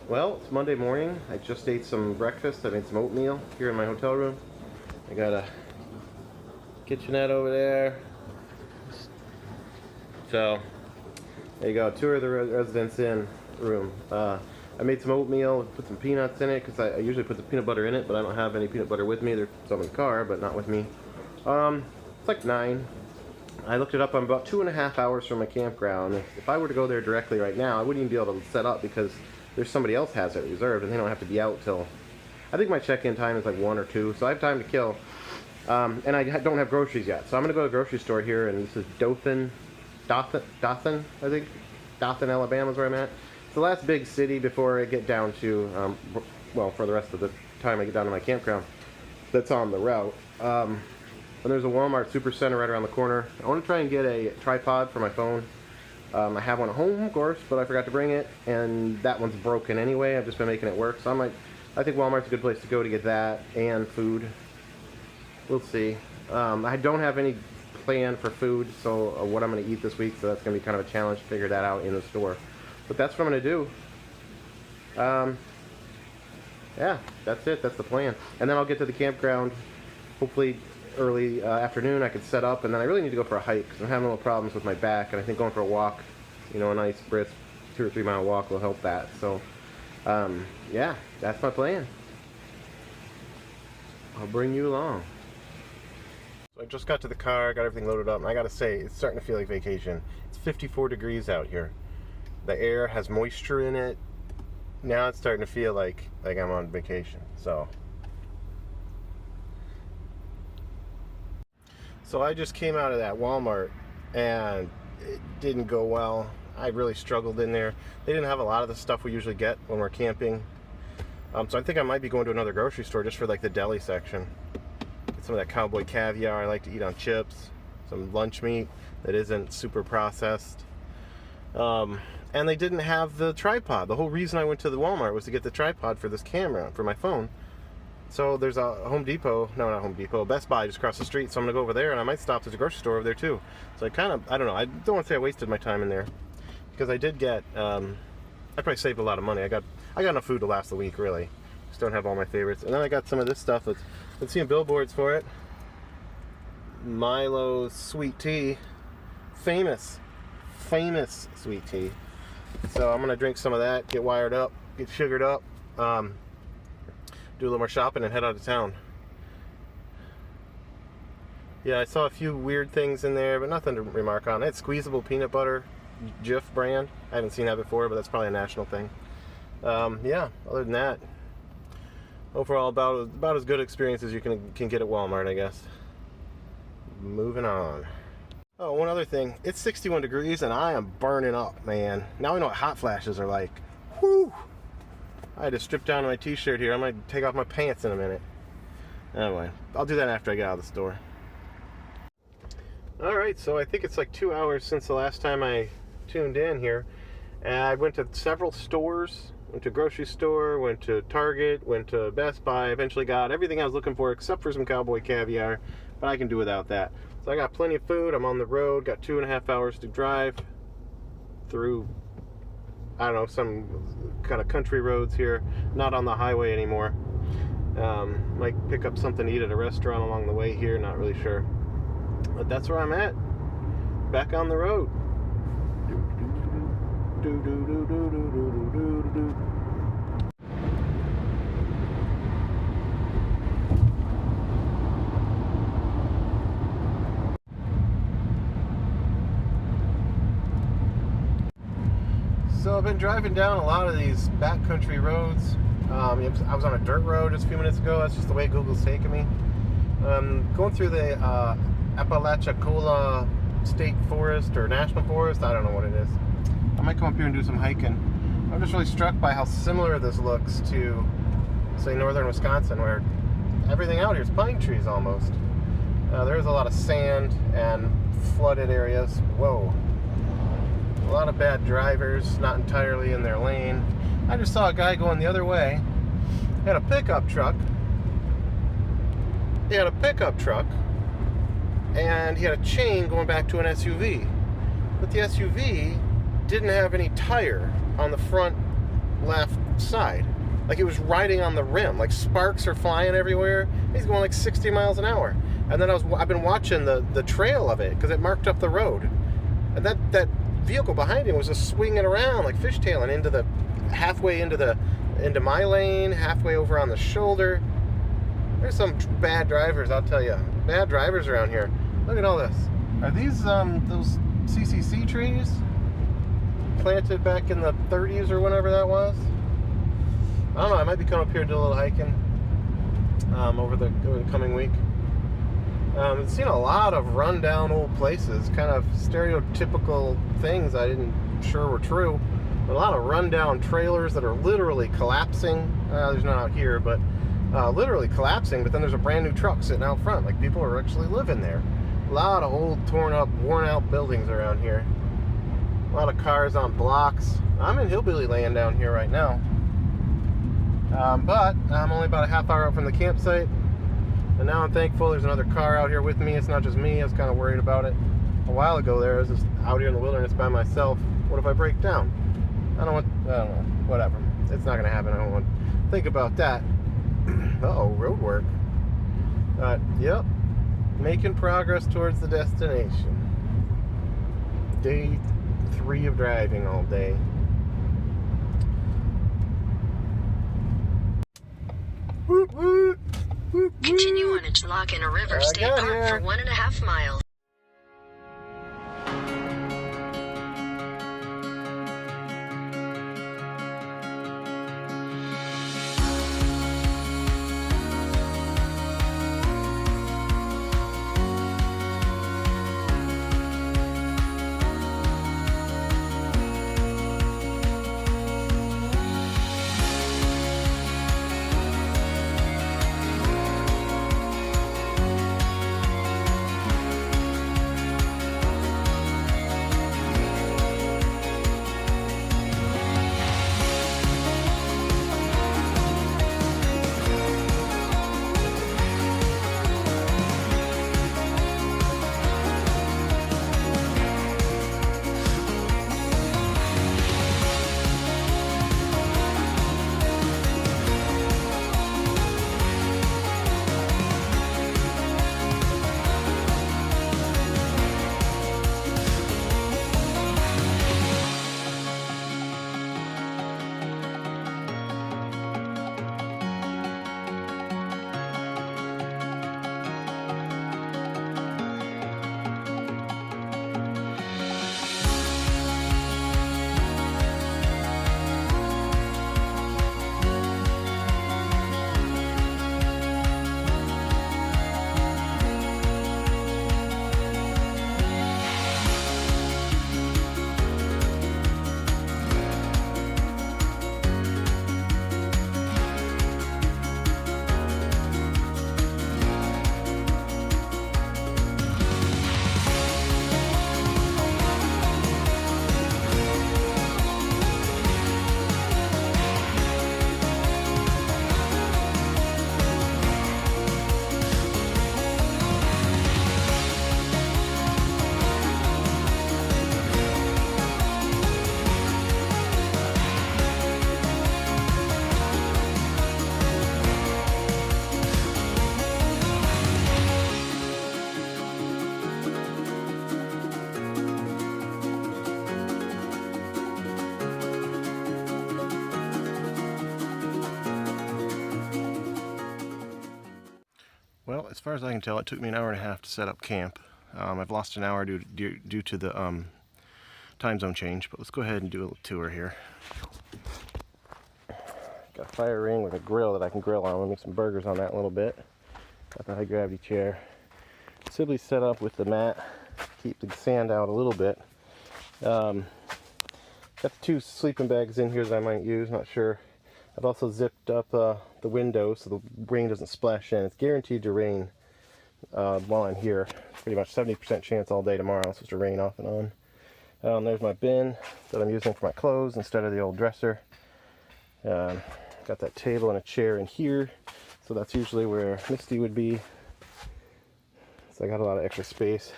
Well, it's Monday morning. I just ate some breakfast. I made some oatmeal here in my hotel room. I got a kitchenette over there. So, there you go. Tour of the Residence Inn room. I made some oatmeal, put some peanuts in it, because I usually put the peanut butter in it, but I don't have any peanut butter with me. There's some in the car, but not with me. It's like 9. I looked it up. I'm about 2.5 hours from my campground. If I were to go there directly right now, I wouldn't even be able to set up because there's somebody else has it reserved, and they don't have to be out till, I think my check-in time is like 1 or 2, so I have time to kill. And I don't have groceries yet, so I'm going to go to the grocery store here, and this is Dothan, I think. Dothan, Alabama is where I'm at. It's the last big city before I get down to, well, for the rest of the time I get down to my campground. That's on the route. And there's a Walmart Supercenter right around the corner. I want to try and get a tripod for my phone. I have one at home, of course, but I forgot to bring it, and that one's broken anyway. I've just been making it work, so I think Walmart's a good place to go to get that and food. We'll see. I don't have any plan for food, so what I'm going to eat this week, so that's going to be kind of a challenge to figure that out in the store. But that's what I'm going to do. Yeah, that's it. That's the plan. And then I'll get to the campground, hopefully early afternoon. I could set up, and then I really need to go for a hike because I'm having a little problems with my back, and I think going for a walk, you know, a nice brisk 2 or 3 mile walk will help that. So yeah, that's my plan. I'll bring you along. So I just got to the car, got everything loaded up, and I gotta say, it's starting to feel like vacation. It's 54 degrees out here. The air has moisture in it. Now it's starting to feel like I'm on vacation. So I just came out of that Walmart, and it didn't go well. I really struggled in there. They didn't have a lot of the stuff we usually get when we're camping. So I think I might be going to another grocery store just for like the deli section. Get some of that cowboy caviar I like to eat on chips. Some lunch meat that isn't super processed. And they didn't have the tripod. The whole reason I went to the Walmart was to get the tripod for this camera, for my phone. So there's a Home Depot, no, not Home Depot, Best Buy just across the street, so I'm going to go over there, and I might stop at the grocery store over there too. So I don't know, I don't want to say I wasted my time in there, because I did get, I probably saved a lot of money. I got enough food to last the week, really. Just don't have all my favorites. And then I got some of this stuff that's been seeing billboards for it. Milo's sweet tea. Famous sweet tea. So I'm going to drink some of that, get wired up, get sugared up. Do a little more shopping and head out of town. Yeah, I saw a few weird things in there, but nothing to remark on. It's squeezable peanut butter, Jif brand. I haven't seen that before, but that's probably a national thing. Yeah, other than that, overall about as good experience as you can get at Walmart, I guess. Moving on. Oh, one other thing. It's 61 degrees and I am burning up, man. Now I know what hot flashes are like. Whew! I had to strip down my t-shirt here. I might take off my pants in a minute. Anyway, I'll do that after I get out of the store. Alright, so I think it's like 2 hours since the last time I tuned in here. And I went to several stores. Went to a grocery store, went to Target, went to Best Buy. Eventually got everything I was looking for except for some cowboy caviar. But I can do without that. So I got plenty of food. I'm on the road. Got 2.5 hours to drive through, I don't know, some kind of country roads here, not on the highway anymore. Might pick up something to eat at a restaurant along the way here, not really sure. But that's where I'm at. Back on the road. So I've been driving down a lot of these backcountry roads. I was on a dirt road just a few minutes ago. That's just the way Google's taking me. Going through the Apalachicola State Forest or National Forest. I don't know what it is. I might come up here and do some hiking. I'm just really struck by how similar this looks to, say, northern Wisconsin, where everything out here is pine trees almost. There is a lot of sand and flooded areas. Whoa. A lot of bad drivers, not entirely in their lane. I just saw a guy going the other way. He had a pickup truck. And he had a chain going back to an SUV. But the SUV didn't have any tire on the front left side. Like it was riding on the rim. Like sparks are flying everywhere. He's going like 60 miles an hour. And then I've been watching the trail of it because it marked up the road. And that vehicle behind him was just swinging around like fishtailing into halfway into my lane, halfway over on the shoulder. There's some bad drivers, I'll tell you. Bad drivers around here. Look at all this. Are these those CCC trees planted back in the 30s or whenever that was? I don't know. I might be coming up here to do a little hiking over the coming week. I've seen a lot of rundown old places, kind of stereotypical things I didn't sure were true. But a lot of rundown trailers that are literally collapsing. There's none out here, but literally collapsing. But then there's a brand new truck sitting out front, like people are actually living there. A lot of old, torn up, worn out buildings around here. A lot of cars on blocks. I'm in hillbilly land down here right now. But I'm only about a half hour out from the campsite. And now I'm thankful there's another car out here with me. It's not just me. I was kind of worried about it. A while ago there, I was just out here in the wilderness by myself. What if I break down? I don't know. Whatever. It's not going to happen. I don't want to think about that. Uh-oh, road work. Yep. Making progress towards the destination. Day 3 of driving all day. Woot woot! Woot, woot. Continue on a lock in a river state park for 1.5 miles. Well, as far as I can tell, it took me an hour and a half to set up camp. I've lost an hour due to the time zone change, but let's go ahead and do a little tour here. Got a fire ring with a grill that I can grill on. I'm gonna make some burgers on that in a little bit. Got the high gravity chair. Simply set up with the mat, keep the sand out a little bit. Got the 2 sleeping bags in here that I might use, not sure. I've also zipped up the window so the rain doesn't splash in. It's guaranteed to rain while I'm here. Pretty much 70% chance all day tomorrow. It's supposed to rain off and on. There's my bin that I'm using for my clothes instead of the old dresser. Got that table and a chair in here. So that's usually where Misty would be. So I got a lot of extra space.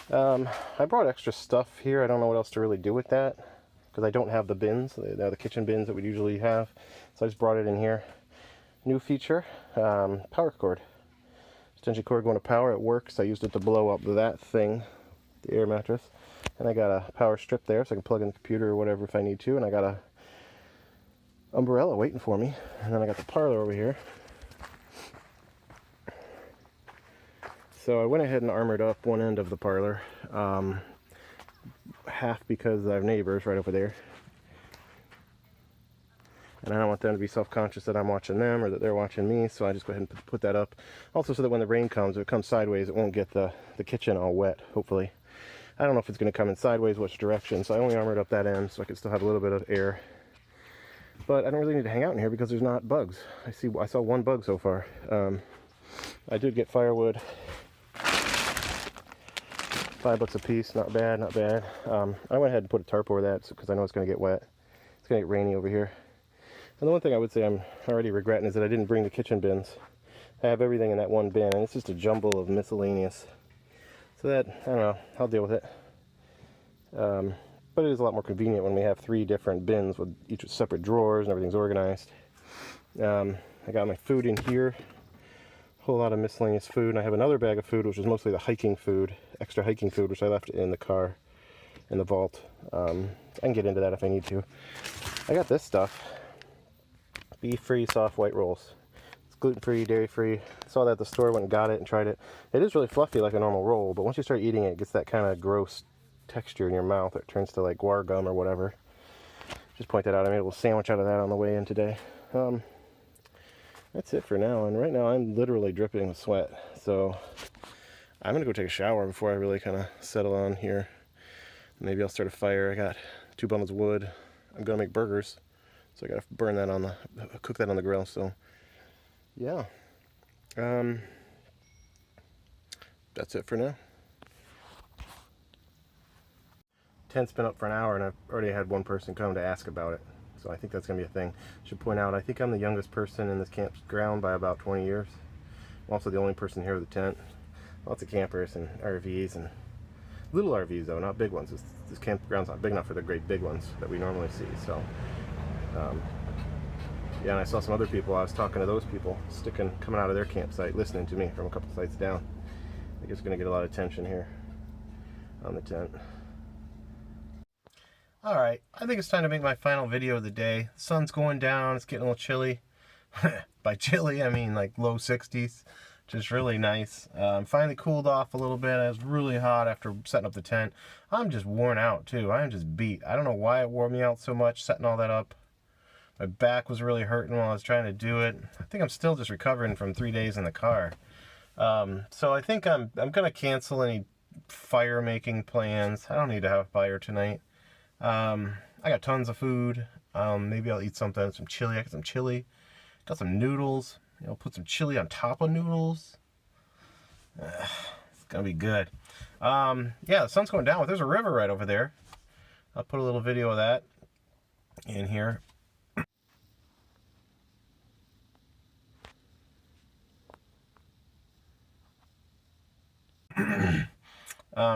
I brought extra stuff here. I don't know what else to really do with that. because I don't have the bins, the kitchen bins that we usually have. So I just brought it in here. New feature, power cord. Extension cord going to power. It works. I used it to blow up that thing, the air mattress. And I got a power strip there so I can plug in the computer or whatever if I need to. And I got a umbrella waiting for me. And then I got the parlor over here. So I went ahead and armored up one end of the parlor. Half because I have neighbors right over there. And I don't want them to be self-conscious that I'm watching them or that they're watching me, so I just go ahead and put that up. Also so that when the rain comes, if it comes sideways, it won't get the kitchen all wet, hopefully. I don't know if it's going to come in sideways, which direction, so I only armored up that end so I can still have a little bit of air. But I don't really need to hang out in here because there's not bugs. I saw one bug so far. I did get firewood. $5 a piece, not bad, not bad. I went ahead and put a tarp over that because I know it's going to get wet. It's going to get rainy over here. And the one thing I would say I'm already regretting is that I didn't bring the kitchen bins. I have everything in that one bin, and it's just a jumble of miscellaneous. So that, I don't know, I'll deal with it. But it is a lot more convenient when we have 3 different bins with each with separate drawers and everything's organized. I got my food in here. A whole lot of miscellaneous food. And I have another bag of food, which is mostly the hiking food, extra hiking food, which I left in the car, in the vault. I can get into that if I need to. I got this stuff. Beef-free soft white rolls. It's gluten-free, dairy-free. Saw that at the store, went and got it and tried it. It is really fluffy like a normal roll, but once you start eating it, it gets that kind of gross texture in your mouth. It turns to like guar gum or whatever. Just point that out. I made a little sandwich out of that on the way in today. That's it for now, and right now I'm literally dripping with sweat. So I'm gonna go take a shower before I really kind of settle on here. Maybe I'll start a fire. I got 2 bundles of wood. I'm gonna make burgers. So I gotta burn that on cook that on the grill, so yeah. That's it for now. Tent's been up for an hour and I've already had one person come to ask about it. So I think that's gonna be a thing. Should point out, I think I'm the youngest person in this campground by about 20 years. I'm also the only person here with a tent. Lots of campers and RVs, and little RVs though, not big ones. This campground's not big enough for the great big ones that we normally see, so. Yeah, and I saw some other people. I was talking to those people, coming out of their campsite, listening to me from a couple sites down. I think it's going to get a lot of attention here on the tent. Alright, I think it's time to make my final video of the day. The sun's going down, it's getting a little chilly. By chilly, I mean like low 60s, just really nice. Finally cooled off a little bit. I was really hot after setting up the tent. I'm just worn out too. I'm just beat. I don't know why it wore me out so much setting all that up. My back was really hurting while I was trying to do it. I think I'm still just recovering from 3 days in the car. So I think I'm gonna cancel any fire making plans. I don't need to have a fire tonight. I got tons of food. Maybe I'll eat some chili. I got some chili. Got some noodles. You know, put some chili on top of noodles. It's gonna be good. Yeah, the sun's going down. There's a river right over there. I'll put a little video of that in here.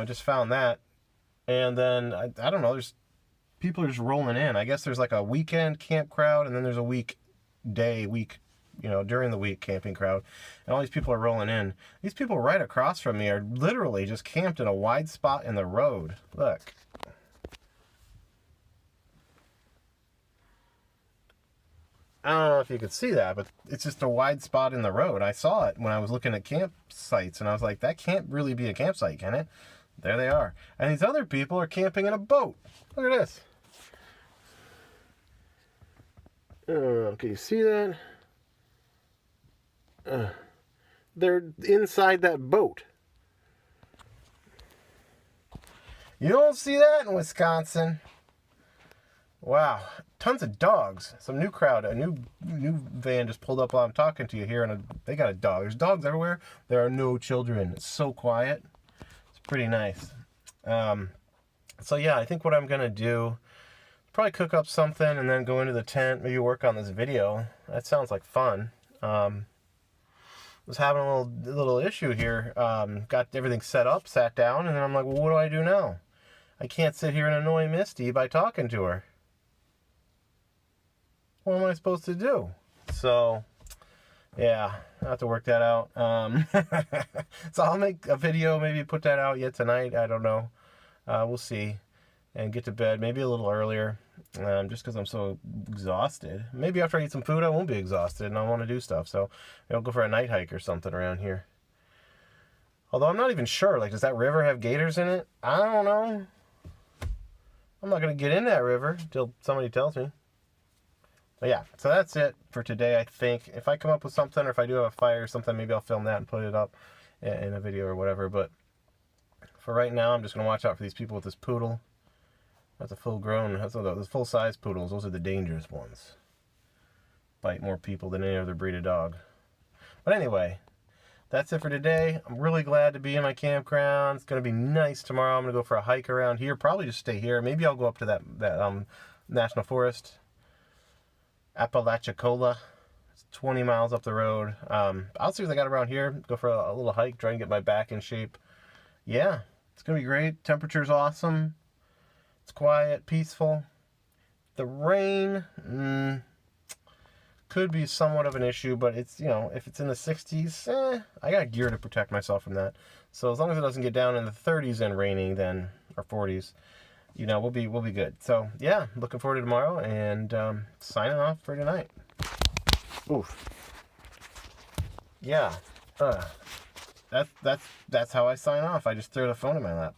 Just found that, and then I don't know. There's people are just rolling in. I guess there's like a weekend camp crowd, and then there's a during the week camping crowd, and all these people are rolling in. These people right across from me are literally just camped in a wide spot in the road. Look. I don't know if you could see that, but it's just a wide spot in the road. I saw it when I was looking at campsites, and I was like, that can't really be a campsite, can it? There they are. And these other people are camping in a boat. Look at this. Can you see that? They're inside that boat. You don't see that in Wisconsin. Wow, tons of dogs. Some new crowd, a new van just pulled up while I'm talking to you here, and they got a dog. There's dogs everywhere. There are no children. It's so quiet. It's pretty nice. So yeah, I think what I'm gonna do, probably cook up something and then go into the tent, maybe work on this video. That sounds like fun. Was having a little issue here. Got everything set up, sat down, and then I'm like, well, what do I do now? I can't sit here and annoy Misty by talking to her. What am I supposed to do? So, yeah, I'll have to work that out. So I'll make a video, maybe put that out yet tonight. I don't know. We'll see. And get to bed maybe a little earlier, just because I'm so exhausted. Maybe after I eat some food, I won't be exhausted and I want to do stuff. So maybe I'll go for a night hike or something around here. Although I'm not even sure. Like, does that river have gators in it? I don't know. I'm not going to get in that river until somebody tells me. But yeah, so that's it for today, I think. If I come up with something, or if I do have a fire or something, maybe I'll film that and put it up in a video or whatever. But for right now, I'm just going to watch out for these people with this poodle. That's a full-grown, those full-size poodles. Those are the dangerous ones. Bite more people than any other breed of dog. But anyway, that's it for today. I'm really glad to be in my campground. It's going to be nice tomorrow. I'm going to go for a hike around here. Probably just stay here. Maybe I'll go up to that national forest, Apalachicola. It's 20 miles up the road. I'll see what I got around here. Go for a little hike. Try and get my back in shape. Yeah, it's going to be great. Temperature's awesome. It's quiet, peaceful. The rain could be somewhat of an issue, but it's, you know, if it's in the 60s, I got gear to protect myself from that. So as long as it doesn't get down in the 30s and raining, then, or 40s, you know, we'll be good. So yeah, looking forward to tomorrow, and signing off for tonight. Oof. Yeah. That's how I sign off. I just threw the phone in my lap.